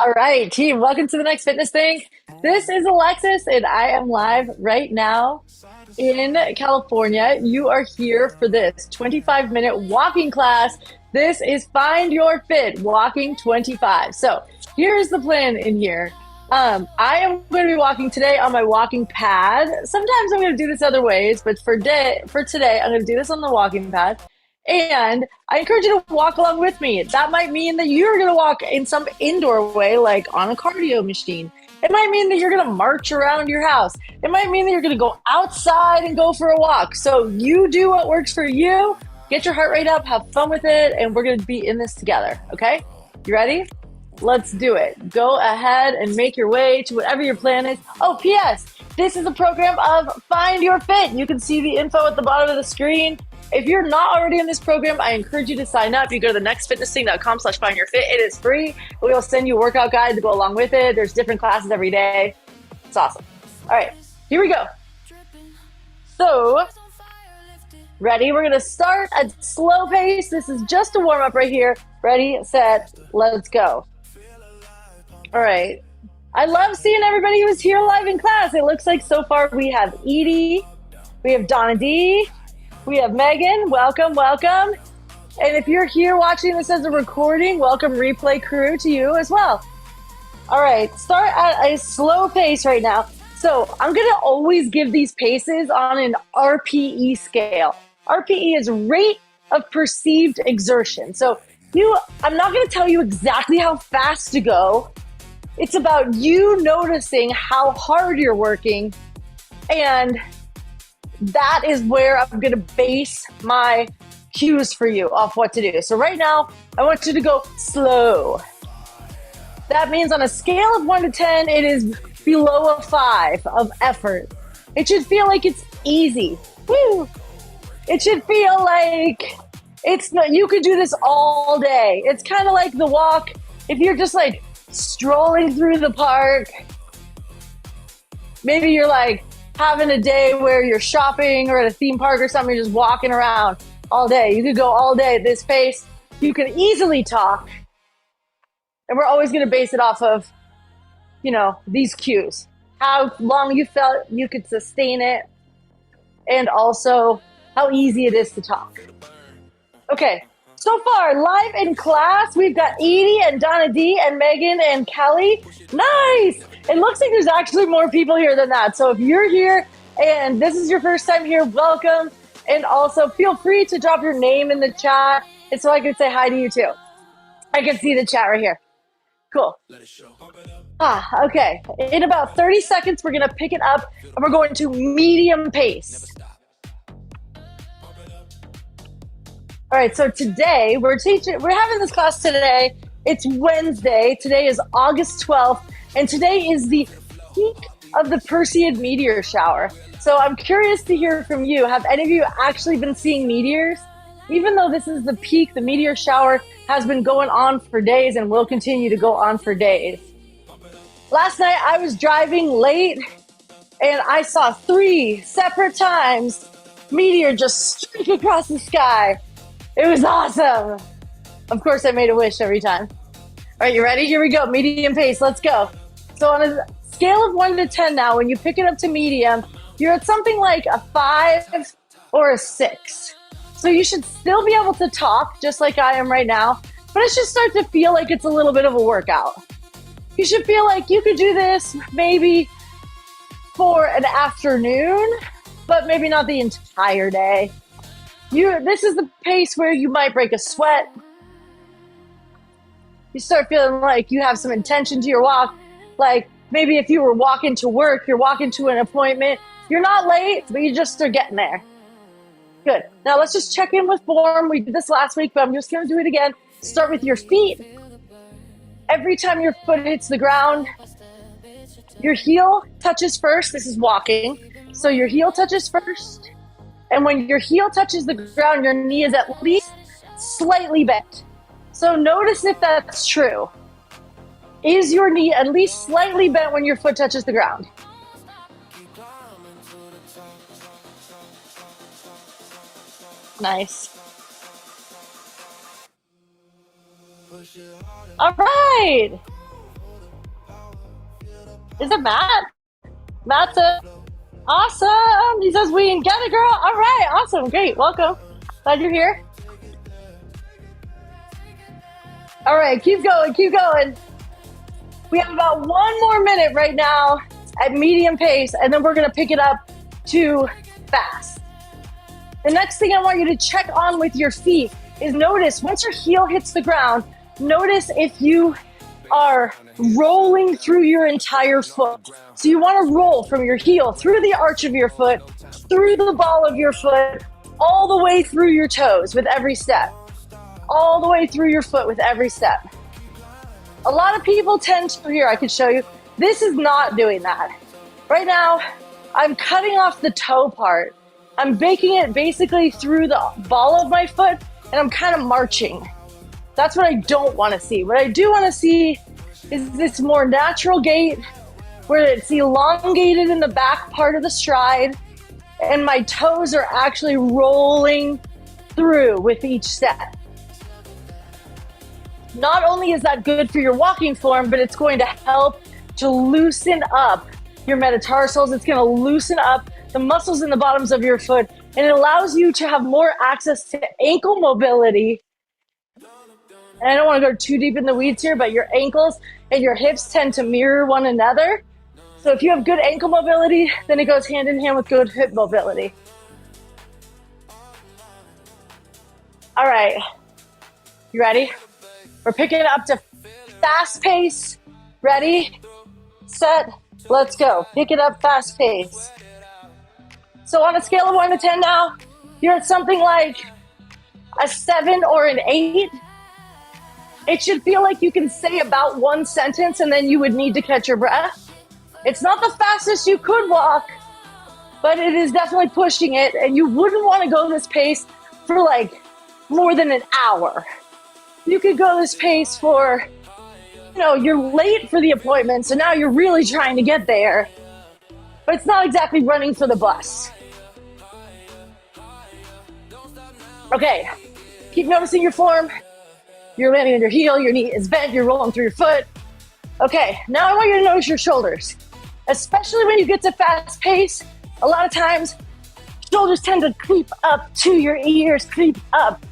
All right, team, welcome to the next fitness thing. This is Alexis, and I am live right now in California. You are here for this 25-minute walking class. This is Find Your Fit Walking 25. So here's the plan in here. I am going to be walking today on my walking pad. Sometimes I'm going to do this other ways, but for today, I'm going to do this on the walking pad. And I encourage you to walk along with me. That might mean that you're going to walk in some indoor way, like on a cardio machine. It might mean that you're going to march around your house. It might mean that you're going to go outside and go for a walk. So you do what works for you. Get your heart rate up, have fun with it, and we're going to be in this together. Okay? You ready? Let's do it. Go ahead and make your way to whatever your plan is. Oh, P.S. This is a program of Find Your Fit. You can see the info at the bottom of the screen. If you're not already in this program, I encourage you to sign up. You go to thenextfitnessthing.com/findyourfit. It is free. We will send you a workout guide to go along with it. There's different classes every day. It's awesome. All right, here we go. So, ready? We're going to start at slow pace. This is just a warm up right here. Ready, set, let's go. All right. I love seeing everybody who's here live in class. It looks like so far we have Edie, we have Donna D, we have Megan. Welcome, welcome. And if you're here watching this as a recording, welcome replay crew to you as well. All right, start at a slow pace right now. So I'm going to always give these paces on an RPE scale. RPE is rate of perceived exertion. So I'm not going to tell you exactly how fast to go. It's about you noticing how hard you're working, and that is where I'm going to base my cues for you off what to do. So right now, I want you to go slow. That means on a scale of 1 to 10, it is below a 5 of effort. It should feel like it's easy. Woo! It should feel like you could do this all day. It's kind of like the walk. If you're just like strolling through the park, maybe you're like having a day where you're shopping or at a theme park or something, you're just walking around all day. You could go all day at this pace. You can easily talk. And we're always going to base it off of, these cues. How long you felt you could sustain it, and also how easy it is to talk. Okay, so far, live in class, we've got Edie and Donna D and Megan and Kelly. Nice! It looks like there's actually more people here than that. So if you're here and this is your first time here, welcome. And also feel free to drop your name in the chat, and so I can say hi to you too. I can see the chat right here. Cool. Okay. In about 30 seconds, we're going to pick it up and we're going to medium pace. All right, so today we're having this class today. It's Wednesday. Today is August 12th, and today is the peak of the Perseid meteor shower. So I'm curious to hear from you. Have any of you actually been seeing meteors? Even though this is the peak, the meteor shower has been going on for days and will continue to go on for days. Last night I was driving late and I saw 3 separate times meteor just streak across the sky. It was awesome. Of course, I made a wish every time. All right, you ready? Here we go. Medium pace. Let's go. So on a scale of 1 to 10 now, when you pick it up to medium, you're at something like a 5 or a 6. So you should still be able to talk just like I am right now, but it should start to feel like it's a little bit of a workout. You should feel like you could do this maybe for an afternoon, but maybe not the entire day. This is the pace where you might break a sweat. You start feeling like you have some intention to your walk. Like maybe if you were walking to work, you're walking to an appointment. You're not late, but you just start getting there. Good. Now let's just check in with form. We did this last week, but I'm just going to do it again. Start with your feet. Every time your foot hits the ground, your heel touches first. This is walking. So your heel touches first. And when your heel touches the ground, your knee is at least slightly bent. So notice if that's true. Is your knee at least slightly bent when your foot touches the ground? Nice. All right. Is it Matt? Matt's a awesome. He says we can get it, girl. All right, awesome, great, welcome. Glad you're here. All right, keep going, keep going. We have about 1 more minute right now at medium pace, and then we're gonna pick it up to fast. The next thing I want you to check on with your feet is notice once your heel hits the ground, notice if you are rolling through your entire foot. So you want to roll from your heel through the arch of your foot, through the ball of your foot, all the way through your toes with every step, all the way through your foot with every step. A lot of people tend to, here I can show you, this is not doing that. Right now, I'm cutting off the toe part. I'm baking it basically through the ball of my foot, and I'm kind of marching. That's what I don't want to see. What I do want to see is this more natural gait where it's elongated in the back part of the stride, and my toes are actually rolling through with each step. Not only is that good for your walking form, but it's going to help to loosen up your metatarsals. It's going to loosen up the muscles in the bottoms of your foot, and it allows you to have more access to ankle mobility. And I don't want to go too deep in the weeds here, but your ankles and your hips tend to mirror one another. So if you have good ankle mobility, then it goes hand in hand with good hip mobility. All right, you ready? We're picking it up to fast pace. Ready, set, let's go. Pick it up fast pace. So on a scale of 1 to 10 now, you're at something like a 7 or an 8. It should feel like you can say about one sentence and then you would need to catch your breath. It's not the fastest you could walk, but it is definitely pushing it, and you wouldn't want to go this pace for like more than an hour. You could go this pace for, you're late for the appointment, so now you're really trying to get there, but it's not exactly running for the bus. Okay, keep noticing your form. You're landing on your heel, your knee is bent, you're rolling through your foot. Okay, now I want you to notice your shoulders. Especially when you get to fast pace, a lot of times, shoulders tend to creep up to your ears, creep up.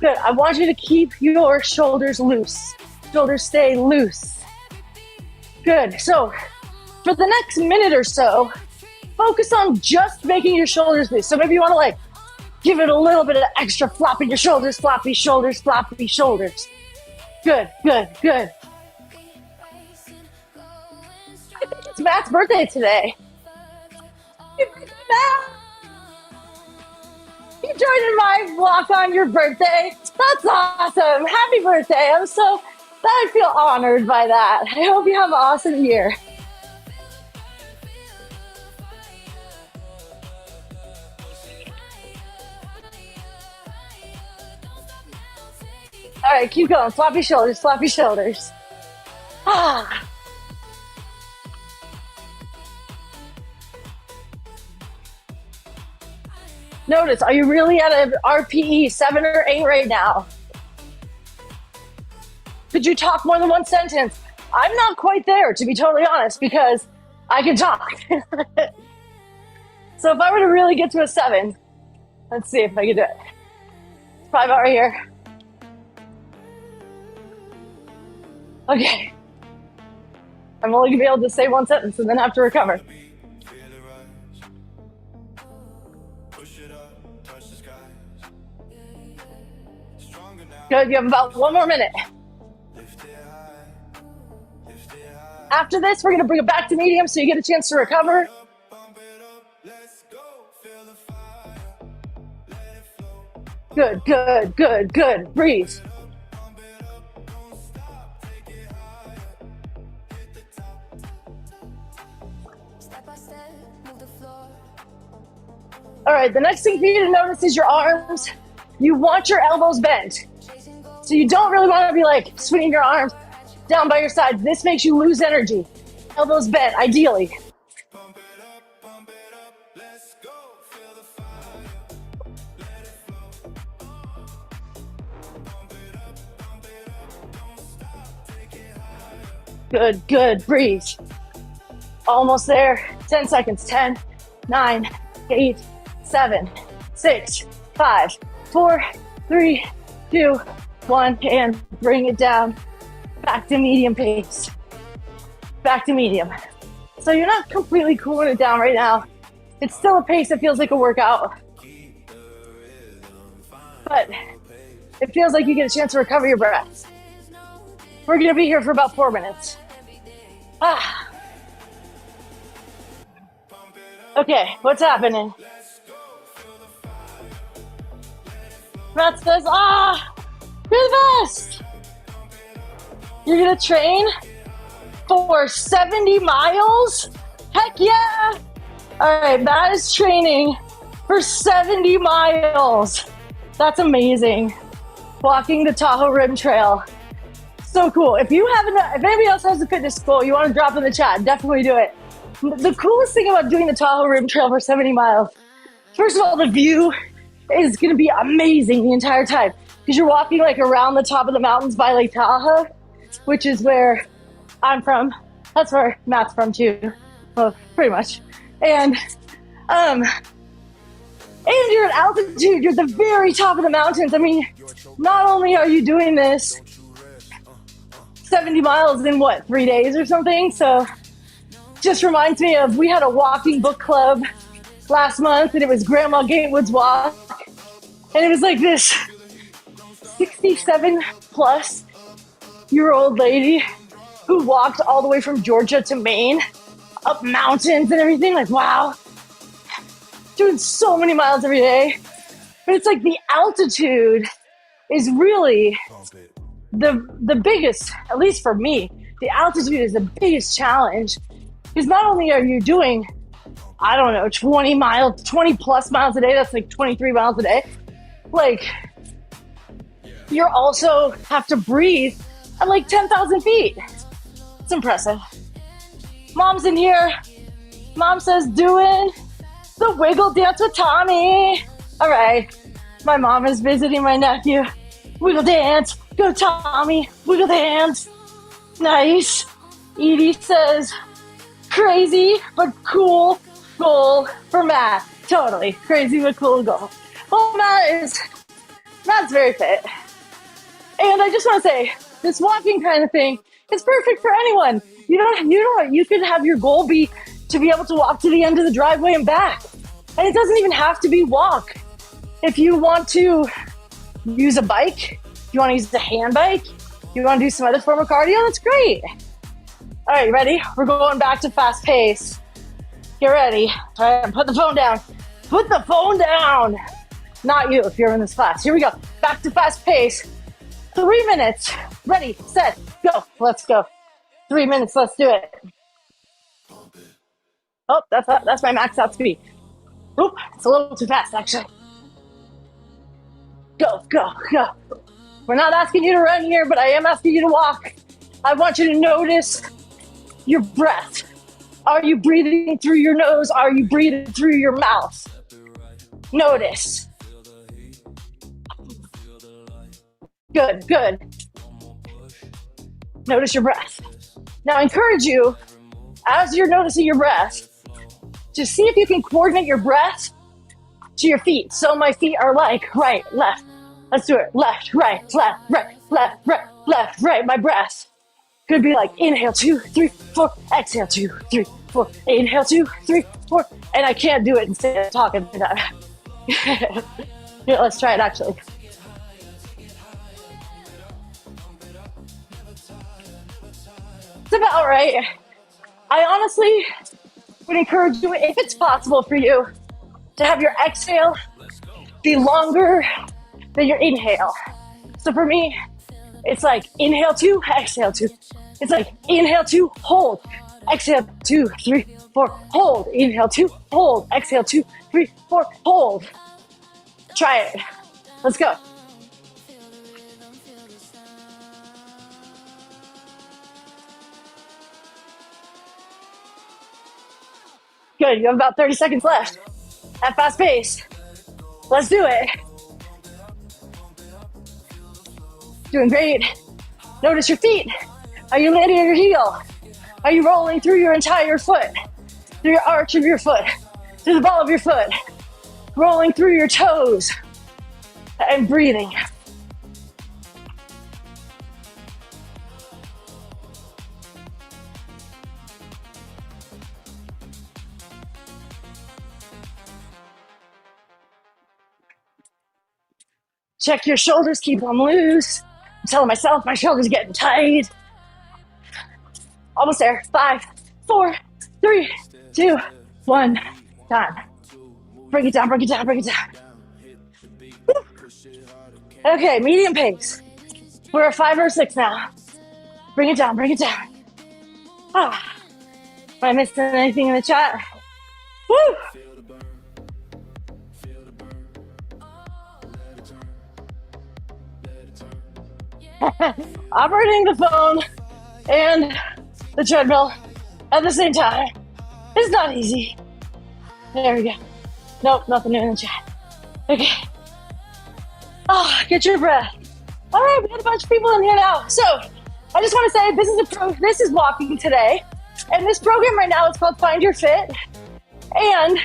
Good, I want you to keep your shoulders loose. Shoulders stay loose. Good, so for the next minute or so, focus on just making your shoulders loose. So maybe you want to give it a little bit of extra flop in your shoulders, floppy shoulders, floppy shoulders. Good, good, good. I think it's Matt's birthday today. Happy birthday, Matt! You joined in my walk on your birthday. That's awesome. Happy birthday. I feel honored by that. I hope you have an awesome year. All right, keep going. Floppy shoulders, floppy shoulders. Ah. Notice, are you really at an RPE 7 or 8 right now? Could you talk more than one sentence? I'm not quite there, to be totally honest, because I can talk. So if I were to really get to a 7, let's see if I can do it. 5 out right here. Okay. I'm only gonna be able to say one sentence and then have to recover. Good, you have about 1 more minute. After this, we're gonna bring it back to medium so you get a chance to recover. Good, good, good, good. Breathe. All right, the next thing for you to notice is your arms. You want your elbows bent. So you don't really want to be swinging your arms down by your side. This makes you lose energy. Elbows bent, ideally. Good, good, breathe. Almost there. 10 seconds. 10, 9, 8, 7, 6, 5, 4, 3, 2, 1. And bring it down. Back to medium pace. Back to medium. So you're not completely cooling it down right now. It's still a pace that feels like a workout. But it feels like you get a chance to recover your breath. We're going to be here for about 4 minutes. Okay, what's happening? Matt says, you're the best. You're going to train for 70 miles? Heck yeah. All right, Matt is training for 70 miles. That's amazing. Walking the Tahoe Rim Trail. So cool. If anybody else has a fitness goal you want to drop in the chat, definitely do it. The coolest thing about doing the Tahoe Rim Trail for 70 miles, first of all, the view is going to be amazing the entire time because you're walking like around the top of the mountains by Lake Tahoe, which is where I'm from. That's where Matt's from too. Well, pretty much. And you're at altitude, you're at the very top of the mountains. I mean, not only are you doing this 70 miles in 3 days or something? So just reminds me of, we had a walking book club last month and it was Grandma Gatewood's Walk. And it was like this 67 plus year old lady who walked all the way from Georgia to Maine, up mountains and everything. Like, wow. Doing so many miles every day. But it's like the altitude is really the biggest, at least for me, the altitude is the biggest challenge. Because not only are you doing, 20 plus miles a day, that's like 23 miles a day. Like, you also have to breathe at like 10,000 feet. It's impressive. Mom's in here. Mom says, doing the wiggle dance with Tommy. All right. My mom is visiting my nephew. Wiggle dance. Go, Tommy. Wiggle dance. Nice. Edie says, crazy but cool goal for Matt. Totally. Crazy but cool goal. Well, Matt's very fit. And I just want to say, this walking kind of thing is perfect for anyone. You could have your goal be to be able to walk to the end of the driveway and back. And it doesn't even have to be walk. If you want to use a bike, if you want to use a hand bike, you want to do some other form of cardio, that's great. All right, ready? We're going back to fast pace. Get ready. All right, put the phone down. Put the phone down. Not you if you're in this class. Here we go. Back to fast pace. 3 minutes. Ready, set, go. Let's go. 3 minutes. Let's do it. Oh, that's my max out speed. Oop, it's a little too fast, actually. Go, go, go. We're not asking you to run here, but I am asking you to walk. I want you to notice your breath. Are you breathing through your nose? Are you breathing through your mouth? Notice. Good, good. Notice your breath. Now I encourage you, as you're noticing your breath, to see if you can coordinate your breath to your feet. So my feet are like right, left. Let's do it. Left, right, left, right, left, right, left, right. My breath could be like inhale 2, 3, 4, exhale 2, 3, 4, inhale 2, 3, 4. And I can't do it instead of talking to that. Here, let's try it actually. It's about right. I honestly would encourage you, if it's possible for you, to have your exhale be longer than your inhale. So for me, it's like inhale 2, exhale 2. It's like inhale 2, hold, exhale 2, 3, 4, hold, inhale 2, hold, exhale 2, 3, 4, hold. Try it. Let's go. Good, you have about 30 seconds left at fast pace. Let's do it. Doing great. Notice your feet. Are you landing on your heel? Are you rolling through your entire foot? Through your arch of your foot, through the ball of your foot, rolling through your toes, and breathing. Check your shoulders, keep them loose. I'm telling myself my shoulders are getting tight. Almost there. 5, 4, 3, 2, 1. Time. Bring it down, bring it down, bring it down. Woo. Okay, medium pace. We're at 5 or 6 now. Bring it down, bring it down. Ah. Am I missing anything in the chat? Woo! Operating the phone and the treadmill at the same time is not easy. There we go. Nope, nothing new in the chat. Okay. Get your breath. All right, we got a bunch of people in here now. So I just want to say this is walking today, and this program right now is called Find Your Fit, and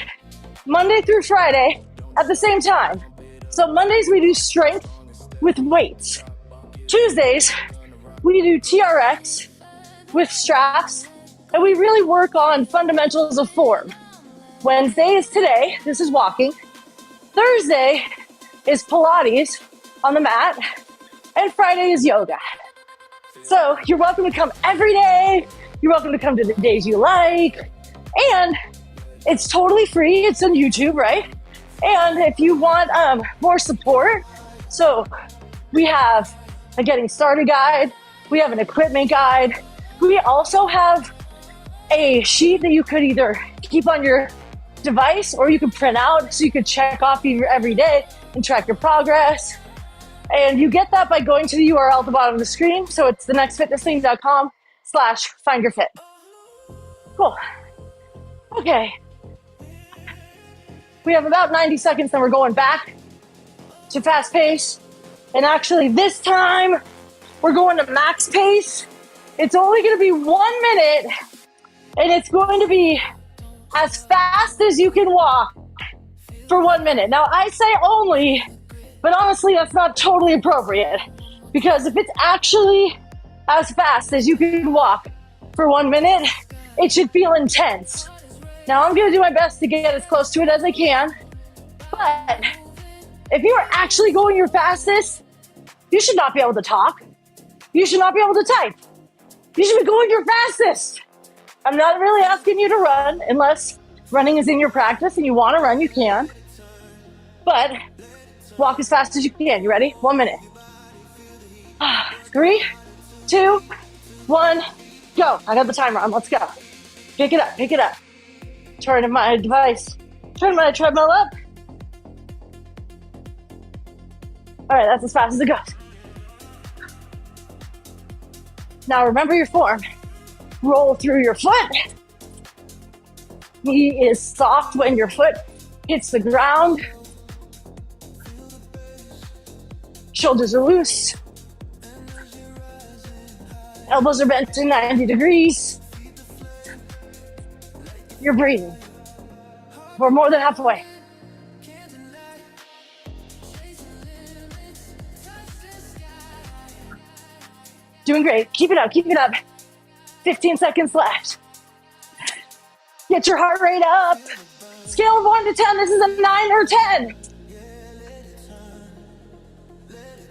Monday through Friday at the same time. So Mondays we do strength with weights. Tuesdays, we do TRX with straps, and we really work on fundamentals of form. Wednesday is today, this is walking. Thursday is Pilates on the mat, and Friday is yoga. So you're welcome to come every day. You're welcome to come to the days you like, and it's totally free. It's on YouTube, right? And if you want more support, so we have a getting started guide. We have an equipment guide. We also have a sheet that you could either keep on your device or you can print out so you could check off every day and track your progress. And you get that by going to the URL at the bottom of the screen. So it's thenextfitnessthing.com/findyourfit. Cool. Okay. We have about 90 seconds, then we're going back to fast pace. And actually this time we're going to max pace. It's only going to be 1 minute, and it's going to be as fast as you can walk for 1 minute. Now I say only, but honestly that's not totally appropriate, because if it's actually as fast as you can walk for 1 minute, it should feel intense. Now I'm going to do my best to get as close to it as I can, but if you are actually going your fastest, you should not be able to talk. You should not be able to type. You should be going your fastest. I'm not really asking you to run unless running is in your practice and you want to run, you can. But walk as fast as you can. You ready? 1 minute. 3, 2, 1, go. I got the timer on. Let's go. Pick it up, pick it up. Turn my device. Turn my treadmill up. All right, that's as fast as it goes. Now remember your form. Roll through your foot. Knee is soft when your foot hits the ground. Shoulders are loose. Elbows are bent to 90 degrees. You're breathing. We're more than halfway. Doing great. Keep it up, keep it up. 15 seconds left. Get your heart rate up. Scale of 1 to 10. This is a 9 or 10.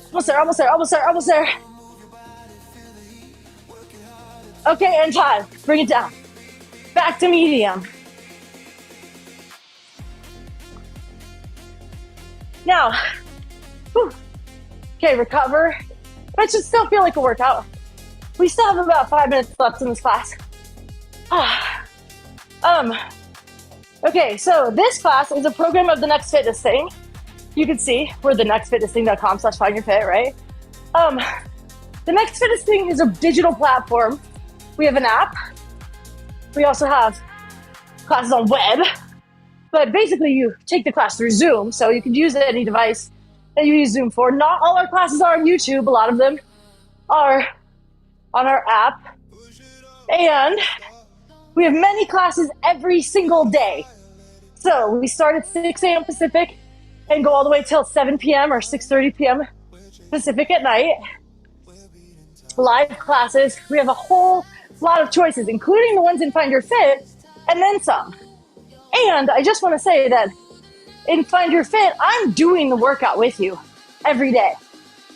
Almost there, almost there, almost there, almost there. Okay, and time. Bring it down. Back to medium. Now, okay, recover. But it should still feel like a workout. We still have about 5 minutes left in this class. Okay, so this class is a program of the Next Fitness Thing. You can see we're thenextfitnessthing.com/findyourfit, right? The Next Fitness Thing is a digital platform. We have an app. We also have classes on web. But basically you take the class through Zoom, so you can use any device that you use Zoom for. Not all our classes are on YouTube. A lot of them are on our app. And we have many classes every single day. So we start at 6 a.m. Pacific and go all the way till 7 p.m. or 6:30 p.m. Pacific at night. Live classes. We have a whole lot of choices, including the ones in Find Your Fit, and then some. And I just want to say that in Find Your Fit, I'm doing the workout with you every day.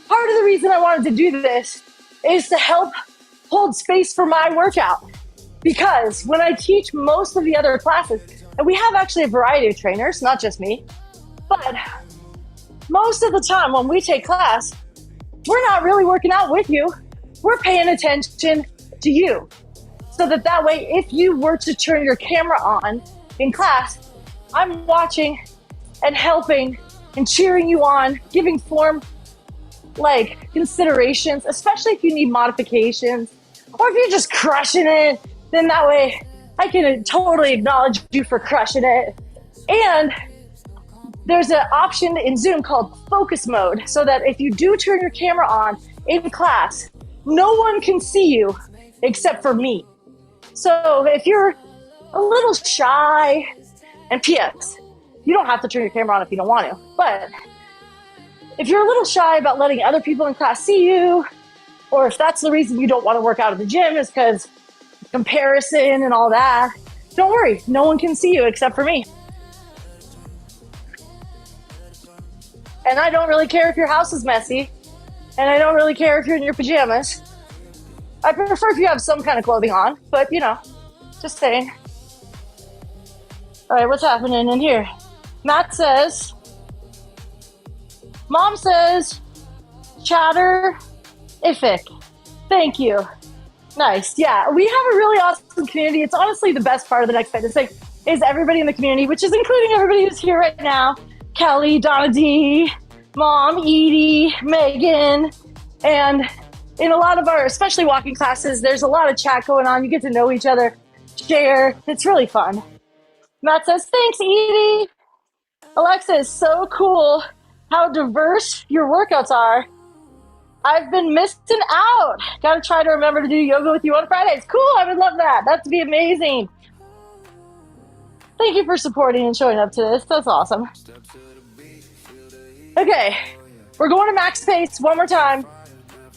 Part of the reason I wanted to do this is to help hold space for my workout. Because when I teach most of the other classes, and we have actually a variety of trainers, not just me, but most of the time when we take class, we're not really working out with you. We're paying attention to you. So that way, if you were to turn your camera on in class, I'm watching and helping and cheering you on, giving form like considerations, especially if you need modifications or if you're just crushing it, then that way I can totally acknowledge you for crushing it. And there's an option in Zoom called focus mode, so that if you do turn your camera on in class, no one can see you except for me. So if you're a little shy, and P.S., you don't have to turn your camera on if you don't want to, but if you're a little shy about letting other people in class see you, or if that's the reason you don't want to work out at the gym is because comparison and all that, don't worry, no one can see you except for me. And I don't really care if your house is messy, and I don't really care if you're in your pajamas. I prefer if you have some kind of clothing on, but you know, just saying. All right, what's happening in here? Matt says, Mom says, chatter ific. Thank you. Nice. Yeah, we have a really awesome community. It's honestly the best part of the Next Fitness thing is everybody in the community, which is including everybody who's here right now. Kelly, Donna D, Mom, Edie, Megan, and in a lot of our, especially walking classes, there's a lot of chat going on. You get to know each other, share. It's really fun. Matt says, thanks, Edie. Alexis, so cool how diverse your workouts are. I've been missing out. Got to try to remember to do yoga with you on Fridays. Cool, I would love that. That'd be amazing. Thank you for supporting and showing up to this. That's awesome. Okay, we're going to max pace one more time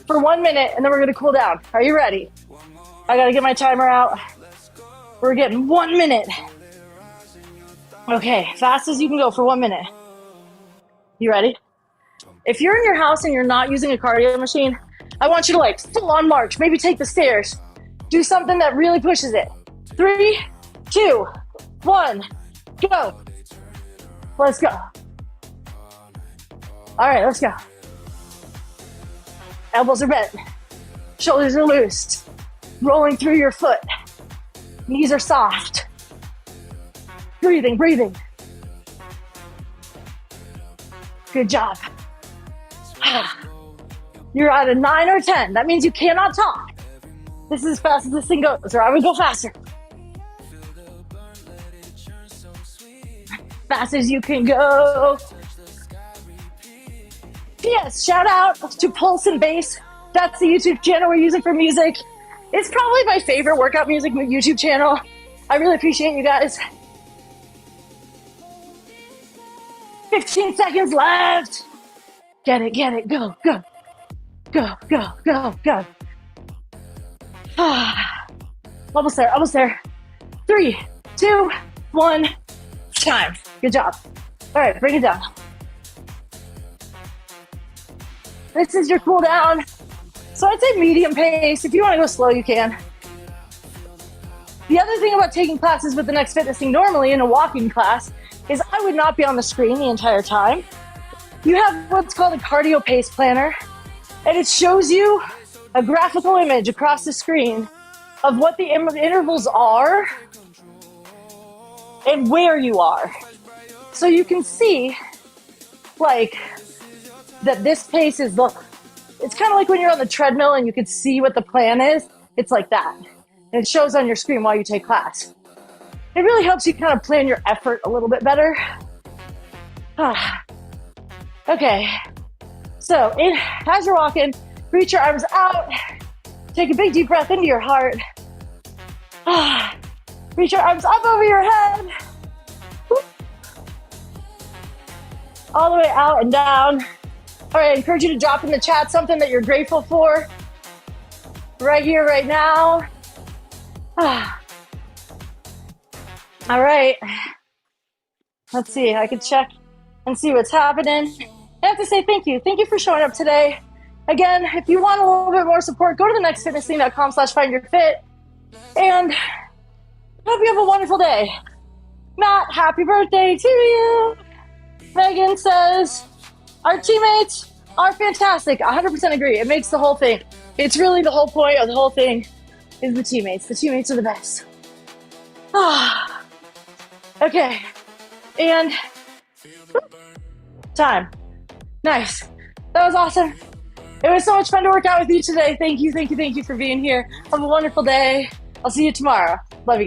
for 1 minute, and then we're going to cool down. Are you ready? I got to get my timer out. We're getting 1 minute. Okay, fast as you can go for 1 minute. You ready? If you're in your house and you're not using a cardio machine, I want you to like full on march, maybe take the stairs. Do something that really pushes it. 3, 2, 1, go. Let's go. All right, let's go. Elbows are bent. Shoulders are loose. Rolling through your foot. Knees are soft. Breathing, breathing. Good job. You're at a 9 or 10. That means you cannot talk. This is as fast as this thing goes, or I would go faster. Fast as you can go. Yes, shout out to Pulse and Bass. That's the YouTube channel we're using for music. It's probably my favorite workout music YouTube channel. I really appreciate you guys. 15 seconds left. Get it, go, go. Go, go, go, go. Almost there, almost there. 3, 2, 1, time. Good job. All right, bring it down. This is your cool down. So I'd say medium pace. If you want to go slow, you can. The other thing about taking classes with the Next Fitness thing normally in a walking class is I would not be on the screen the entire time. You have what's called a cardio pace planner, and it shows you a graphical image across the screen of what the intervals are and where you are. So you can see like that this pace is it's kind of like when you're on the treadmill and you can see what the plan is. It's like that. And it shows on your screen while you take class. It really helps you kind of plan your effort a little bit better. Okay. So as you're walking, reach your arms out. Take a big deep breath into your heart. Ah, reach your arms up over your head. All the way out and down. All right, I encourage you to drop in the chat something that you're grateful for right here, right now. Ah. All right. Let's see. I can check and see what's happening. I have to say thank you. Thank you for showing up today. Again, if you want a little bit more support, go to thenextfitnessthing.com/findyourfit. And hope you have a wonderful day. Matt, happy birthday to you. Megan says, our teammates are fantastic. 100% agree. It makes the whole thing. It's really the whole point of the whole thing is the teammates. The teammates are the best. Ah. Okay. And time. Nice. That was awesome. It was so much fun to work out with you today. Thank you for being here. Have a wonderful day. I'll see you tomorrow.